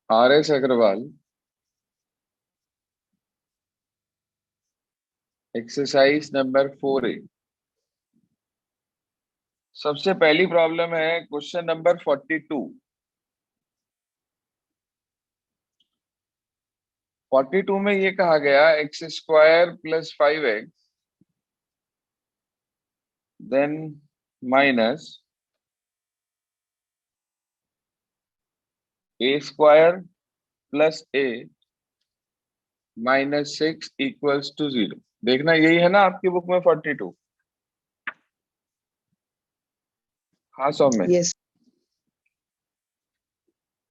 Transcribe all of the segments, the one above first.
RS Agarwal, exercise number 4A। सबसे पहली problem है क्वेश्चन नंबर 42। 42 में ये कहा गया x square plus 5x then minus a square plus a -6 equals to 0। देखना यही है ना आपकी बुक में 42। हाँ सौम्य, यस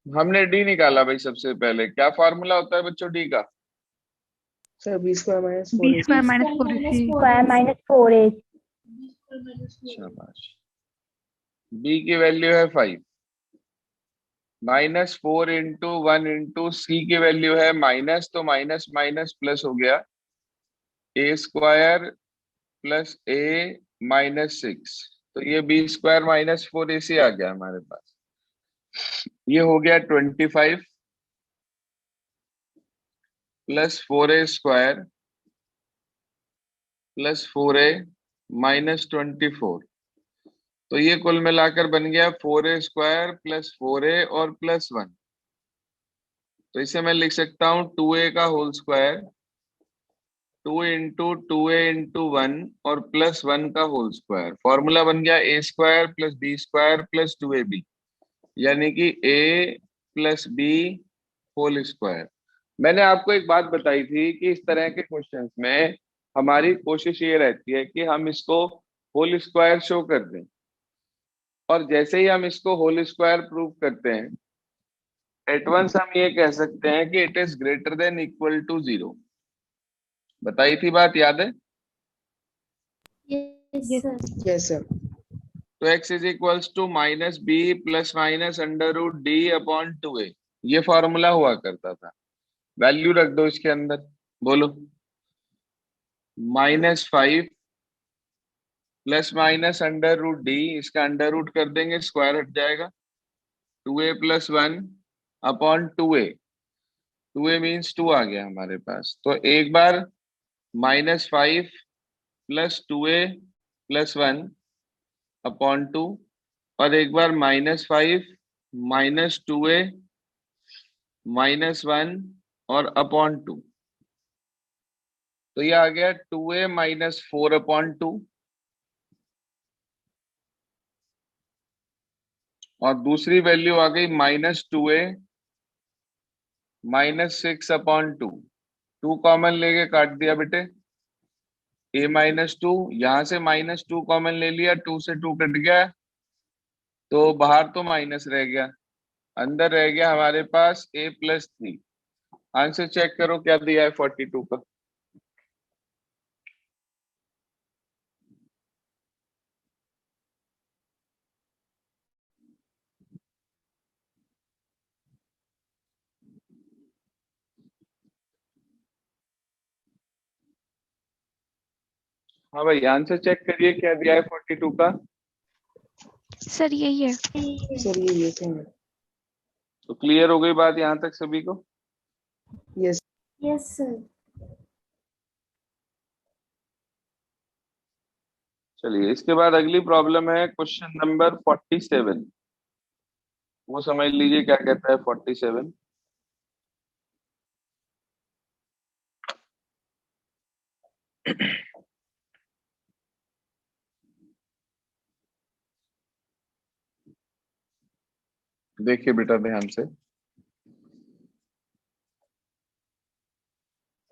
हमने डी निकाला भाई। सबसे पहले क्या फार्मूला होता है बच्चों डी का? Sir b square minus b 4ac square minus 4ac square minus 4a। शाबाश। बी की वैल्यू है 5, -4 इंटू 1 इंटू सी की वैल्यू है माइनस, तो माइनस माइनस प्लस हो गया, ए स्क्वायर प्लस ए -6। तो ये बी स्क्वायर -4ac आ गया हमारे पास। ये हो गया 25 plus 4a square plus 4a -24। तो ये कुल मिलाकर बन गया 4a स्क्वायर प्लस 4a और प्लस 1। तो इसे मैं लिख सकता हूँ 2a का whole square, 2 into 2a into 1 और प्लस 1 का होल स्क्वायर। फॉर्मूला बन गया a square plus b square plus 2ab, यानी कि a plus b whole square. मैंने आपको एक बात बताई थी कि इस तरह के क्वेश्चंस में हमारी कोशिश ये रहती है कि हम इसको होल स्क्वायर शो कर दें, और जैसे ही हम इसको होल स्क्वायर प्रूव करते हैं एट वंस हम ये कह सकते हैं कि it is greater than equal to 0। बताई थी बात, याद है? यस सर तो x is equals to -b plus minus under root d upon 2a, ये फॉर्मूला हुआ करता था। वैल्यू रख दो इसके अंदर, बोलो। -5 plus minus under root d, इसका अंडर रूट कर देंगे, स्क्वायर हट जाएगा, 2a plus 1 upon 2a। 2a means 2 आ गया हमारे पास। तो एक बार -5 प्लस 2a प्लस 1 अपॉन 2, और एक बार -5 -2a -1 और अपॉन 2। तो ये आ गया 2a -4 अपॉन 2, और दूसरी वैल्यू आ गई -2a -6 अपॉन 2। 2 कॉमन लेके काट दिया बेटे, a-2, यहां से -2 कॉमन ले लिया, 2 से 2 कट गया, तो बाहर तो माइनस रह गया, अंदर रह गया हमारे पास a+3। आंसर चेक करो क्या दिया है 42 का। हाँ भाई, आंसर चेक करिए क्या दिया है 42 का। सर यही है। सर ये सेम है तो क्लियर हो गई बात यहाँ तक सभी को? Yes yes sir. चलिए, इसके बाद अगली प्रॉब्लम है क्वेश्चन नंबर 47। वो समझ लीजिए क्या कहता है 47। देखिए बेटा ध्यान से,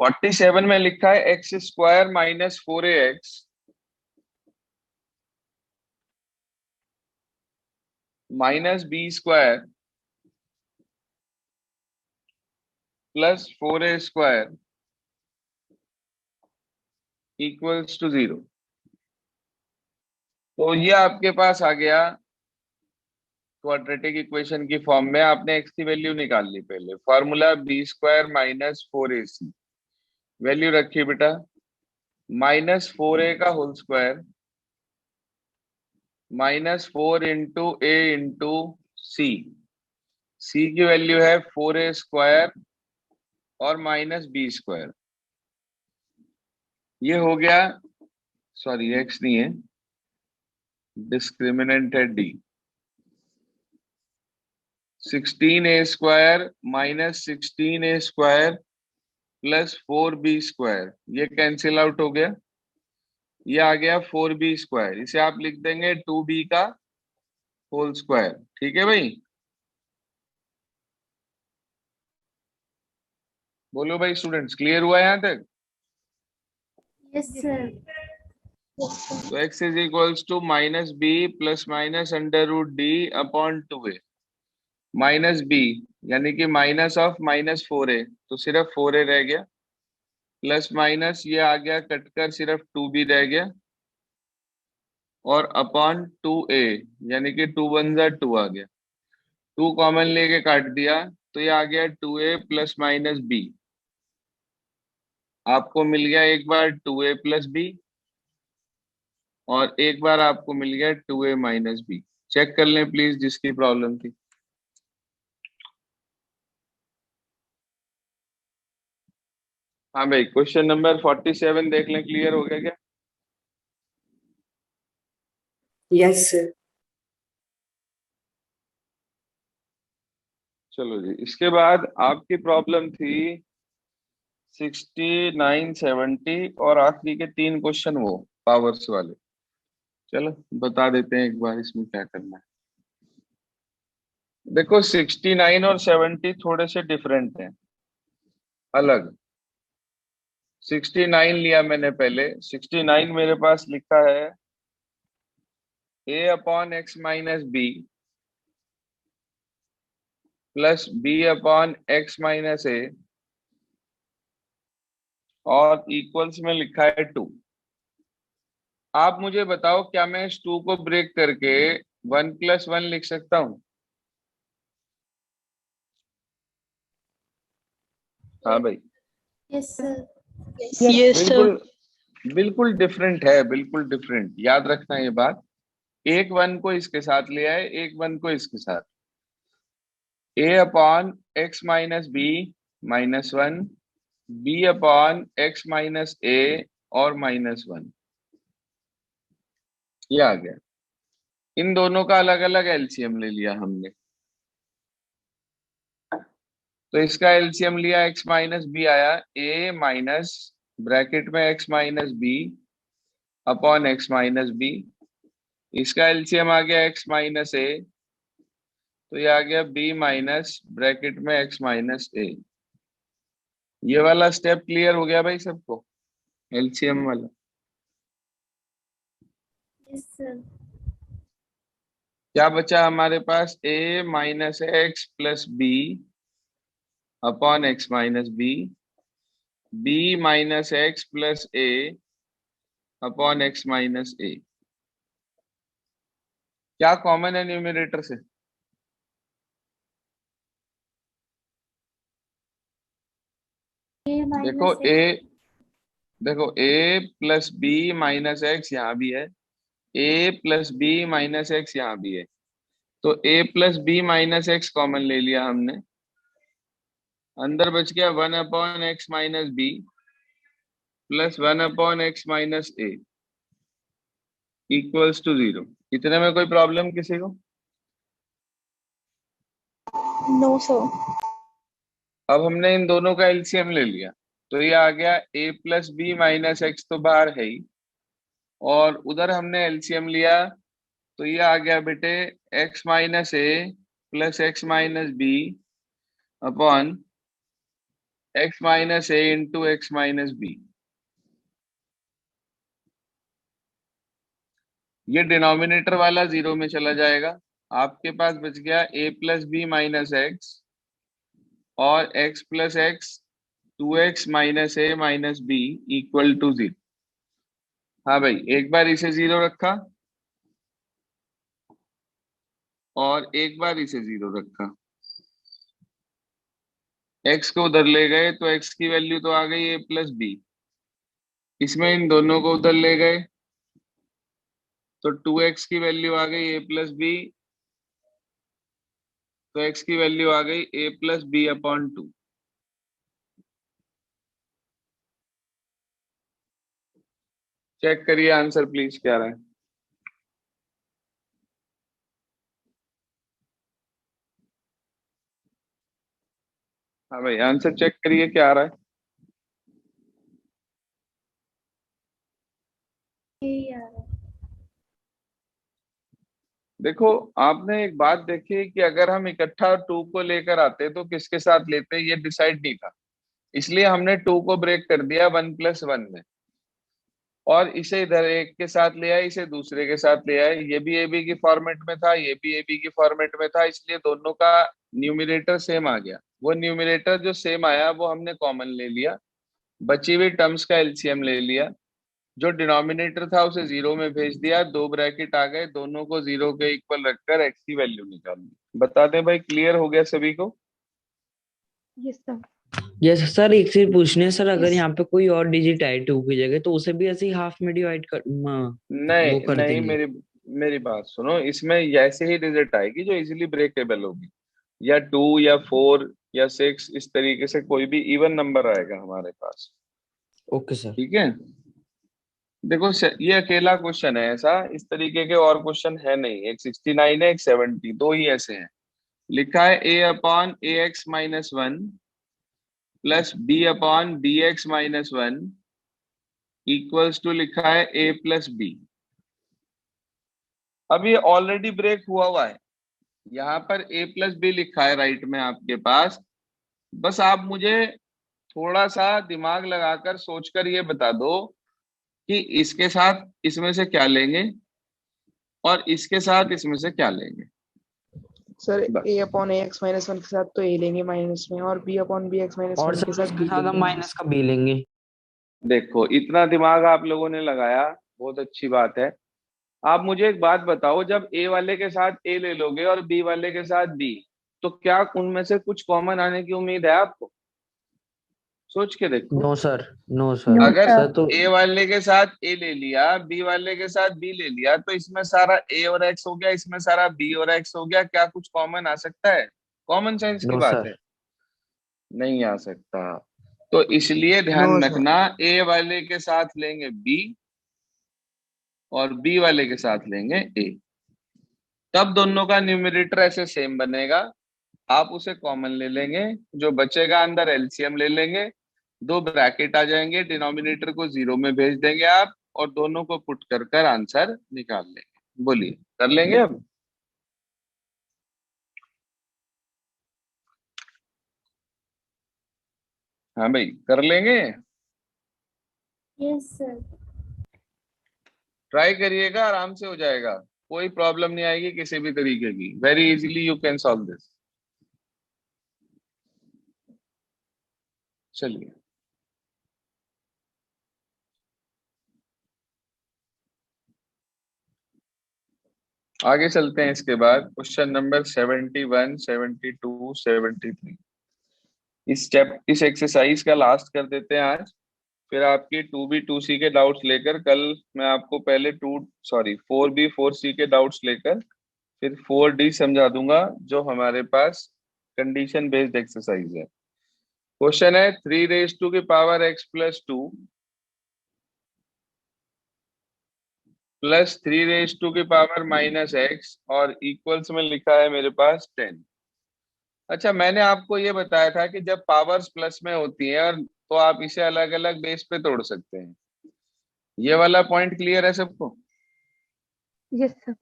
47 में लिखा है x square -4ax -b square plus 4a square equals to 0। तो ये आपके पास आ गया क्वाड्रेटिक इक्वेशन की फॉर्म में। आपने x की वैल्यू निकाल ली पहले, फॉर्मूला b² -4ac। वैल्यू रखी बेटा, -4a का whole square -4 into a into c. c की वैल्यू है 4a² और -b²। ये हो गया, सॉरी x नहीं है, डिस्क्रिमिनेंट है d। 16a² -16a² plus 4b², ये कैंसिल आउट हो गया, ये आ गया 4b²। इसे आप लिख देंगे 2b का होल स्क्वायर। ठीक है भाई, बोलो भाई स्टूडेंट्स, क्लियर हुआ यहां तक? Yes, sir. तो x is equals to -b plus minus √d upon 2a। Minus b यानी कि माइनस ऑफ -4a, तो सिर्फ 4a रह गया, प्लस माइनस ये आ गया कटकर सिर्फ 2b रह गया, और अपॉन 2a यानी कि 2 1 2 आ गया, 2 कॉमन लेके काट दिया तो ये आ गया 2a प्लस माइनस b। आपको मिल गया एक बार 2a प्लस b और एक बार आपको मिल गया 2a माइनस b। चेक कर लें प्लीज जिसकी प्रॉब्लम थी। हाँ भाई, क्वेश्चन नंबर 47 देख लें, क्लियर हो गया क्या? Yes sir. चलो जी, इसके बाद आपकी प्रॉब्लम थी 69 70 और आखिरी के 3 क्वेश्चन वो पावर्स वाले। चलो बता देते हैं एक बार इसमें क्या करना है। देखो 69 और 70 थोड़े से डिफरेंट हैं, अलग। 69 लिया मैंने पहले, 69 मेरे पास लिखा है a upon x minus b plus b upon x minus a और इक्वल्स में लिखा है 2। आप मुझे बताओ क्या मैं इस 2 को ब्रेक करके 1 + 1 लिख सकता हूँ? हाँ भाई, Yes, sir. Yes, sir. बिल्कुल बिल्कुल डिफरेंट है, बिल्कुल डिफरेंट। याद रखना ये बात, एक 1 को इसके साथ ले आए, एक 1 को इसके साथ। a upon x minus b -1, b upon x minus a और -1, ये आ गया। इन दोनों का अलग अलग एलसीएम ले लिया हमने, तो इसका एलसीएम लिया x माइनस बी आया a माइनस ब्रैकेट में x minus b upon x minus b. इसका एलसीएम आ गया x माइनस a, तो ये आ गया b माइनस ब्रैकेट में x माइनस a। ये वाला स्टेप क्लियर हो गया भाई सबको, एलसीएम वाला? Yes, sir. क्या बचा हमारे पास? a minus x plus b upon x minus b, b minus x plus a upon x minus a। क्या कॉमन है न्यूमरेटर से? A देखो minus a, X. देखो a plus b minus x यहाँ भी है, a plus b minus x यहाँ भी है, तो a plus b minus x common ले लिया हमने, अंदर बच गया 1 upon x minus b plus 1 upon x minus a equals to 0। इतने में कोई प्रॉब्लम किसी को? No, sir. अब हमने इन दोनों का एलसीएम ले लिया, तो ये आ गया a plus b minus x तो बाहर है ही, और उधर हमने एलसीएम लिया तो ये आ गया बेटे x minus a plus x minus b upon x minus a into x minus b. ये डिनोमिनेटर वाला 0 में चला जाएगा, आपके पास बच गया a plus b minus x और x plus x 2x minus a minus b equal to 0। हाँ भाई, एक बार इसे 0 रखा और एक बार इसे 0 रखा, x को उधर ले गए तो x की वैल्यू तो आ गई a प्लस बी, इसमें इन दोनों को उधर ले गए तो 2x की वैल्यू आ गई a प्लस बी तो x की वैल्यू आ गई a plus b upon 2। Check करिए आंसर प्लीज क्या रहा है। हाँ भाई आंसर चेक करिए क्या आ रहा है। यार देखो आपने एक बात देखी कि अगर हम इकट्ठा 2 को लेकर आते तो किसके साथ लेते ये डिसाइड नहीं था, इसलिए हमने 2 को ब्रेक कर दिया 1+1 में, और इसे इधर एक के साथ ले आए, इसे दूसरे के साथ ले आए। ये भी AB की फॉर्मेट में था, ये भी AB की फॉर्मेट में था, इसलिए दोनों का न्यूमरेटर सेम आ गया। वो न्यूमरेटर जो सेम आया वो हमने कॉमन ले लिया, बची हुई टर्म्स का एलसीएम ले लिया, जो डिनोमिनेटर था उसे जीरो में भेज दिया, दो ब्रैकेट आ गए, दोनों को जीरो के इक्वल रखकर एक्स की वैल्यू निकाल दी। बता दें भाई, क्लियर हो गया सभी को? Yes, sir. यस सर, एक चीज पूछनी है सर, अगर Yes. यहाँ पे कोई और डिजिट आए 2 की जगह तो उसे भी ऐसे ही हाफ में डिवाइड कर वो नहीं कर नहीं, देंगे? मेरी मेरी बात सुनो, इसमें ऐसे ही रिजल्ट आएगी जो इजीली ब्रेकेबल होगी, या 2 या 4 या 6, इस तरीके से कोई भी इवन नंबर आएगा हमारे पास। Okay sir. ठीक है, देखो ये अकेला क्वेश्चन है ऐसा, इस तरीके के और क्वेश्चन है नहीं। एक 69 है, एक 70, दो ही ऐसे हैं। लिखा है a upon a x minus one plus b upon b x minus one equals to लिखा है a प्लस बी। अब ये ऑलरेडी ब्रेक हुआ है, यहाँ पर a प्लस बी लिखा है राइट में आपके पास। बस आप मुझे थोड़ा सा दिमाग लगाकर सोचकर ये बता दो कि इसके साथ इसमें से क्या लेंगे और इसके साथ इसमें से क्या लेंगे। सर बस। a upon a x minus one के साथ तो a लेंगे माइनस में, और b upon b x minus और वन सर के साथ उसके b साथ हम लेंगे। माइनस का बी लेंगे। देखो इतना दिमाग आप लोगों ने लगाया, बहुत अच्छी बात है। आप मुझे एक बात बताओ, जब ए वाले के साथ ए ले लोगे और बी वाले के साथ बी, तो क्या उनमें से कुछ कॉमन आने की उम्मीद है आपको? सोच के देखो। No sir, no sir. No, अगर सर sir. तो ए वाले के साथ ए ले लिया, बी वाले के साथ बी ले लिया, तो इसमें सारा ए और एक्स हो गया, इसमें सारा बी और एक्स हो गया, क्या कुछ कॉमन आ सकता है? कॉमन सेंस की नो बात सर। है, नहीं आ सकता। तो इसलिए नो ध्यान सर। रखना, ए वाले के साथ लेंगे बी और बी वाले के साथ लेंगे ए, तब दोनों का न्यूमरेटर ऐसे सेम बनेगा। आप उसे कॉमन ले लेंगे, जो बचेगा अंदर एलसीएम ले लेंगे, दो ब्रैकेट आ जाएंगे, डिनोमिनेटर को जीरो में भेज देंगे आप, और दोनों को पुट कर कर आंसर निकाल लेंगे। बोलिए, कर लेंगे अब? हाँ भाई, कर लेंगे। Yes sir. ट्राई करिएगा, आराम से हो जाएगा, कोई प्रॉब्लम नहीं आएगी किसी भी तरीके की। Very easily you can solve this. चलिए आगे चलते हैं। इसके बाद क्वेश्चन नंबर 71, 72, 73। इस एक्सरसाइज का लास्ट कर देते हैं आज, फिर आपकी 2B 2C के डाउट्स लेकर कल मैं आपको पहले 4B 4C के डाउट्स लेकर फिर 4D समझा दूंगा, जो हमारे पास कंडीशन बेस्ड एक्सरसाइज है। क्वेश्चन है 3 raised to the power x+2 plus 3 raised to the power -x और इक्वल्स में लिखा है मेरे पास 10। अच्छा, मैंने आपको ये बताया था कि जब पावर्स प्लस में होती हैं और तो आप इसे अलग अलग बेस पे तोड़ सकते हैं। ये वाला पॉइंट क्लियर है सबको? Yes, sir.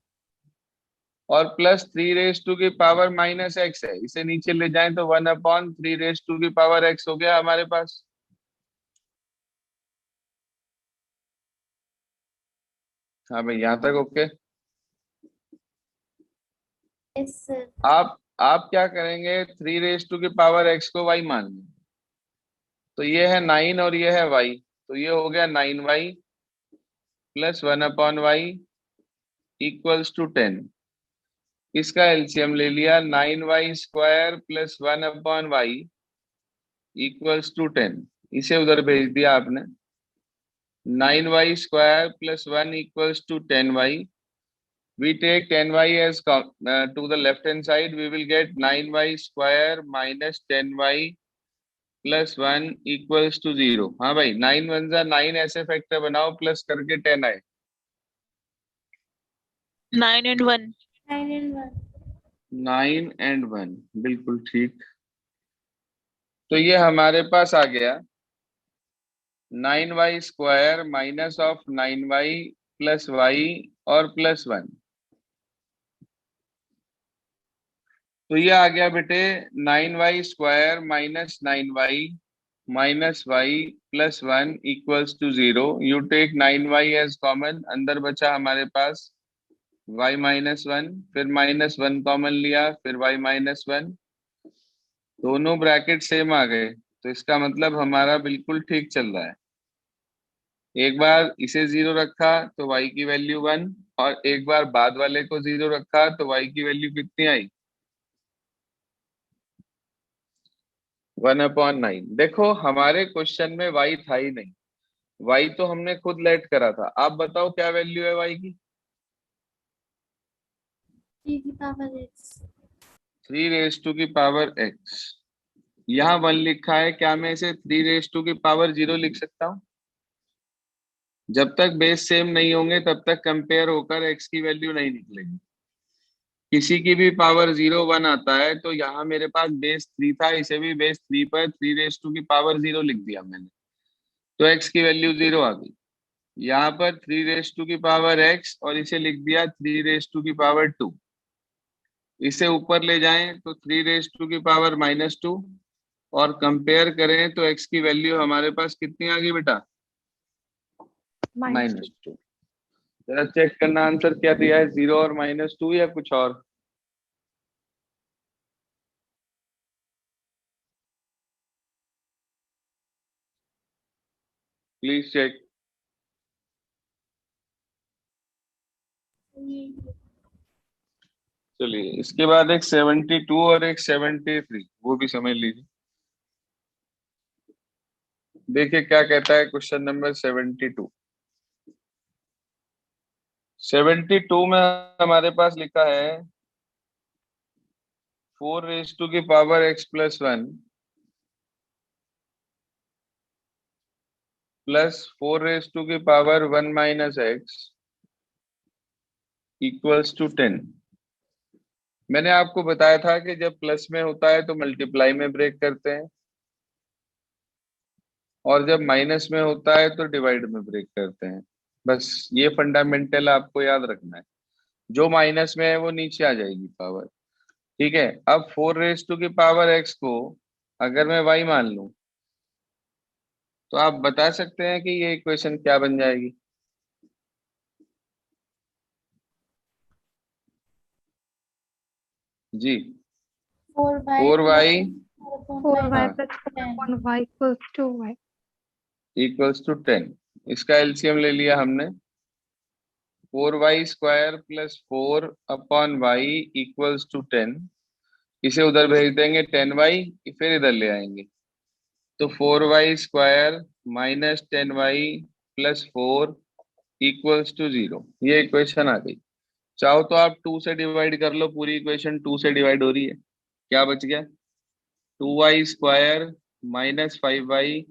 और plus 3 raised to the power -x है, इसे नीचे ले जाएं तो 1/3 raised to the power x हो गया हमारे पास। हाँ भाई, यहाँ तक ओके? Yes sir. आप क्या करेंगे, 3 raised to the power x को y मान लें, तो ये है 9 और ये है y, तो ये हो गया 9y plus 1/y equals to 10। इसका एलसीएम ले लिया, 9y² plus 1/y equals to 10। इसे उधर भेज दिया आपने, 9y² plus 1 equals to 10y, we take 10y as to the left hand side, we will get 9y square minus 10y plus 1 equals to 0। हाँ भाई, 9 1 जा 9 ऐसे फैक्टर बनाओ प्लस करके 10 आए। 9 and 1। 9 and 1। 9 and 1 बिल्कुल ठीक। तो ये हमारे पास आ गया 9y square minus of 9y plus y और प्लस 1। तो ये आ गया बेटे 9y square minus 9y minus y plus 1 equals to 0। You take 9y as common, अंदर बचा हमारे पास y माइनस 1, फिर माइनस 1 कॉमन लिया, फिर y माइनस 1, दोनों ब्रैकेट सेम आ गए। तो इसका मतलब हमारा बिल्कुल ठीक चल रहा है। एक बार इसे 0 रखा तो y की वैल्यू 1, और एक बार बाद वाले को 0 रखा तो y की वैल्यू कितनी आई? 1/9। देखो हमारे क्वेश्चन में y था ही नहीं, y तो हमने खुद लेट करा था। आप बताओ क्या वैल्यू है y की? 3 की पावर x। 3 रेज टू की पावर x। यहाँ 1 लिखा है, क्या मैं इसे 3 रेज टू की पावर 0 लिख सकता हूँ? जब तक बेस सेम नहीं होंगे तब तक कंपेयर होकर x की वैल्यू नहीं निकलेगी। किसी की भी पावर 0 1 आता है, तो यहाँ मेरे पास बेस 3 था, इसे भी बेस 3 पर 3 रेज टू की पावर 0 लिख दिया मैंने, तो x की वैल्यू 0 आ गई। यहाँ पर 3 रेज टू की पावर x और इसे लिख दिया 3 रेज टू की पावर 2। इसे ऊपर ले जाएं तो 3 रेज टू की पावर -2, और कंपेयर करें तो x की वैल्यू हमारे पास कितनी आ गई बेटा? -2। जरा चेक करना आंसर क्या दिया है, 0 और -2 या कुछ और? Please check. चलिए इसके बाद एक 72 और एक 73, वो भी समझ लीजिए। देखिए क्या कहता है क्वेश्चन नंबर 72। 72 में हमारे पास लिखा है 4 रेज टू की power x plus 1 plus 4 raise to की power 1 minus x equals to 10। मैंने आपको बताया था कि जब प्लस में होता है तो मल्टीप्लाई में ब्रेक करते हैं, और जब माइनस में होता है तो डिवाइड में ब्रेक करते हैं। बस ये फंडामेंटल आपको याद रखना है। जो माइनस में है वो नीचे आ जाएगी पावर। ठीक है, अब 4 रेज टू की पावर x को अगर मैं y मान लूं तो आप बता सकते हैं कि ये इक्वेशन क्या बन जाएगी? जी 4y 4y 4y हाँ plus 1 y equals to y. Equals to 10। इसका एलसीएम ले लिया हमने, 4y square plus 4/y equals to 10। इसे उधर भेज देंगे 10y, फिर इधर ले आएंगे तो 4y square minus 10y plus 4 equals to 0। ये इक्वेशन आ गई। चाहो तो आप 2 से डिवाइड कर लो, पूरी इक्वेशन 2 से डिवाइड हो रही है। क्या बच गया? 2y square minus 5y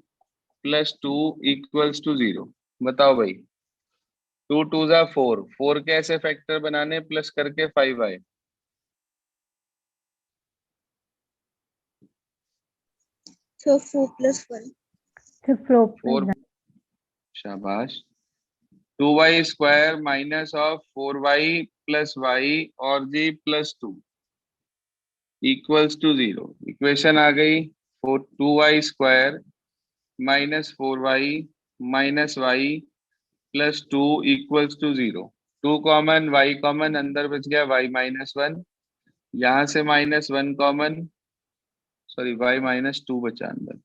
plus 2 equals to 0। बताओ भाई, 2 2 जा 4, 4 के ऐसे फैक्टर बनाने प्लस करके 5 आए। So 4 plus 1। So 4 4 शाबाश। 2y square minus of 4y plus y और जी प्लस 2 इक्वल्स टू 0। इक्वेशन आ गई 2y square minus 4y minus y plus 2 equals to 0। 2 common, y common, अंदर बच गया y माइनस 1, यहाँ से -1 कॉमन, सॉरी y -2 बचा अंदर,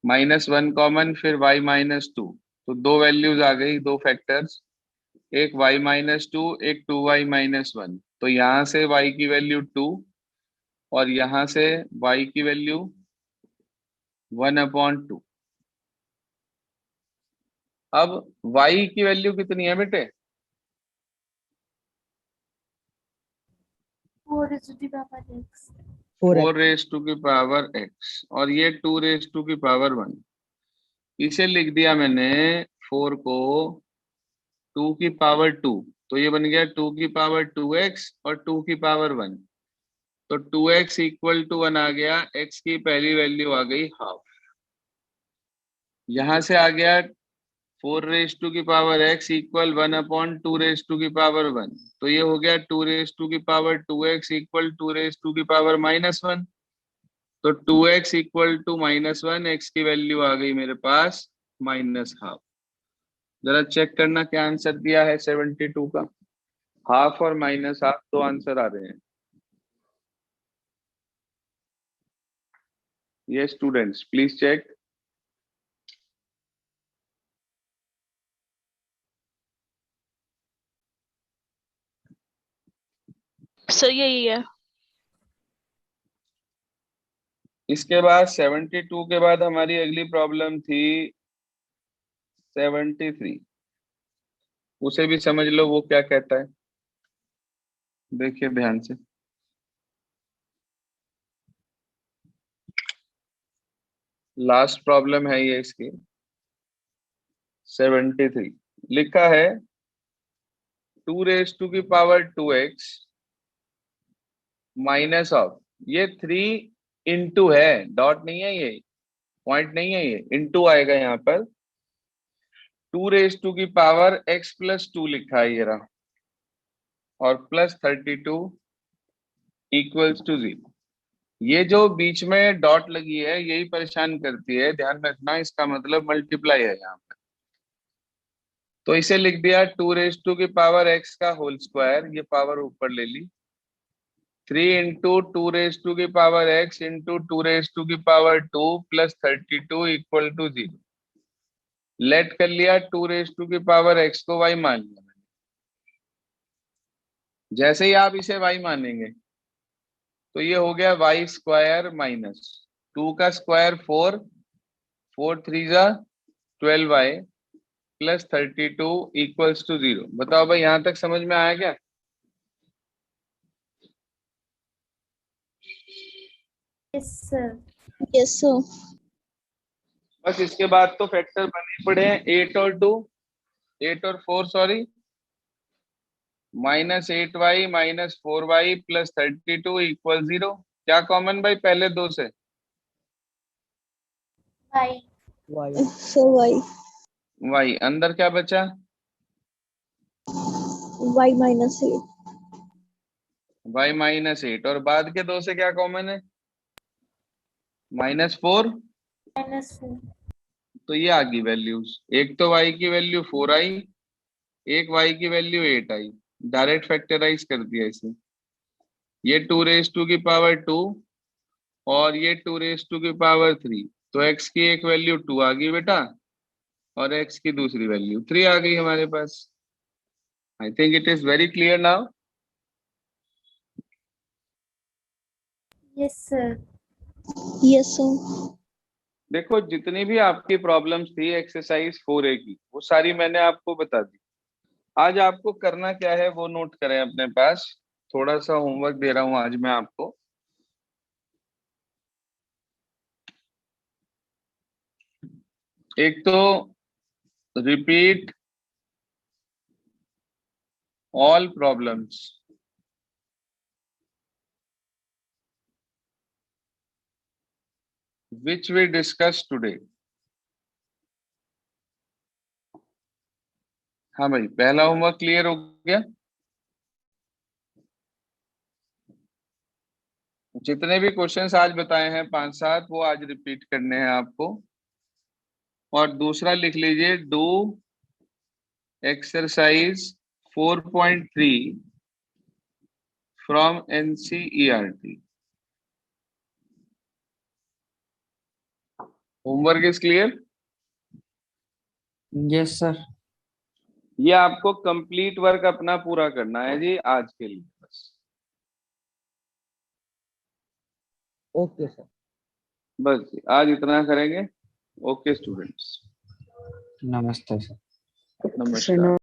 -1 कॉमन, फिर y -2। तो दो वैल्यूज आ गई, दो फैक्टर्स, एक y-2, एक 2y-1। तो यहाँ से y की वैल्यू 2 और यहाँ से y की वैल्यू 1/2। अब y की वैल्यू कितनी है बेटे? 4 is to the power x. 4 raise to की पावर x और ये 2 रेज टू की पावर 1। इसे लिख दिया मैंने 4 को 2 की पावर 2, तो ये बन गया 2 की पावर 2x और 2 की पावर 1। तो 2x इक्वल टू 1 आ गया, x की पहली वैल्यू आ गई हाफ। यहां से आ गया 4 रेज टू की power x equal 1/2 raise to की पावर 1। तो ये हो गया 2 रेज टू की power 2x equal 2 raise to की पावर -1। तो 2x इक्वल टू -1, x की वैल्यू आ गई मेरे पास -हाफ। जरा चेक करना क्या आंसर दिया है 72 का। हाफ और -हाफ दो आंसर आ रहे हैं। ये स्टूडेंट्स प्लीज चेक। सर यही है। इसके बाद 72 के बाद हमारी अगली प्रॉब्लम थी 73। उसे भी समझ लो वो क्या कहता है, देखिए ध्यान से। लास्ट प्रॉब्लम है ये इसकी 73। लिखा है 2 रेज टू की पावर 2x माइनस ऑफ, ये 3 इंटू है, डॉट नहीं है, ये पॉइंट नहीं है, ये इंटू आएगा यहाँ पर। 2 रेज टू की पावर x प्लस 2 लिखा है ये रहा, और प्लस 32 इक्वल्स टू 0। ये जो बीच में डॉट लगी है यही परेशान करती है, ध्यान रखना, इसका मतलब मल्टीप्लाई है यहाँ पर। तो इसे लिख दिया 2 रेज टू की पावर x का होल स्क्वायर, ये पावर ऊपर ले ली, 3 इंटू 2 रेज टू की power x into 2 raise to की power 2 plus 32 equal to 0। Let कर लिया 2 रेज टू की पावर x को y मान लिया मैंने। जैसे ही आप इसे y मानेंगे तो ये हो गया y स्क्वायर माइनस 2 का स्क्वायर 4, 4 3 जा 12y प्लस 32 इक्वल्स टू 0। बताओ भाई यहां तक समझ में आया क्या? Yes, sir. Yes, sir. बस इसके बाद तो फैक्टर बने पड़े हैं 8 और 2, 8 और 4 sorry, -8y minus 4y plus 32 equal 0। क्या कॉमन भाई पहले दो से? Y. So y. y। अंदर क्या बचा? Y minus 8. y -8, और बाद के दो से क्या कॉमन है? -4। Minus 4. तो ये आ गई वैल्यूज, एक तो y की वैल्यू 4 आई, एक y की वैल्यू 8 आई। डायरेक्ट फैक्टराइज कर दिया इसे। ये 2 रेज टू की पावर 2 और ये 2 रेज टू की पावर 3। तो x की एक वैल्यू 2 आ गई बेटा, और x की दूसरी वैल्यू 3 आ गई हमारे पास। I think it is very clear now. Yes, sir. Yes, sir. देखो जितनी भी आपकी प्रॉब्लम्स थी एक्सरसाइज 4A की, वो सारी मैंने आपको बता दी। आज आपको करना क्या है वो नोट करें अपने पास। थोड़ा सा होमवर्क दे रहा हूं आज मैं आपको। एक तो repeat all problems which we discussed today। हाँ भाई, पहला होमवर्क क्लियर हो गया। जितने भी क्वेश्चंस आज बताए हैं 5-7, वो आज रिपीट करने हैं आपको। और दूसरा लिख लीजिए, do exercise 4.3 from NCERT। Homework is clear? Yes sir. ये आपको कंप्लीट वर्क अपना पूरा करना है जी आज के लिए बस। Okay sir. बस जी, आज इतना करेंगे। ओके स्टूडेंट्स, नमस्ते सर। नमस्कार।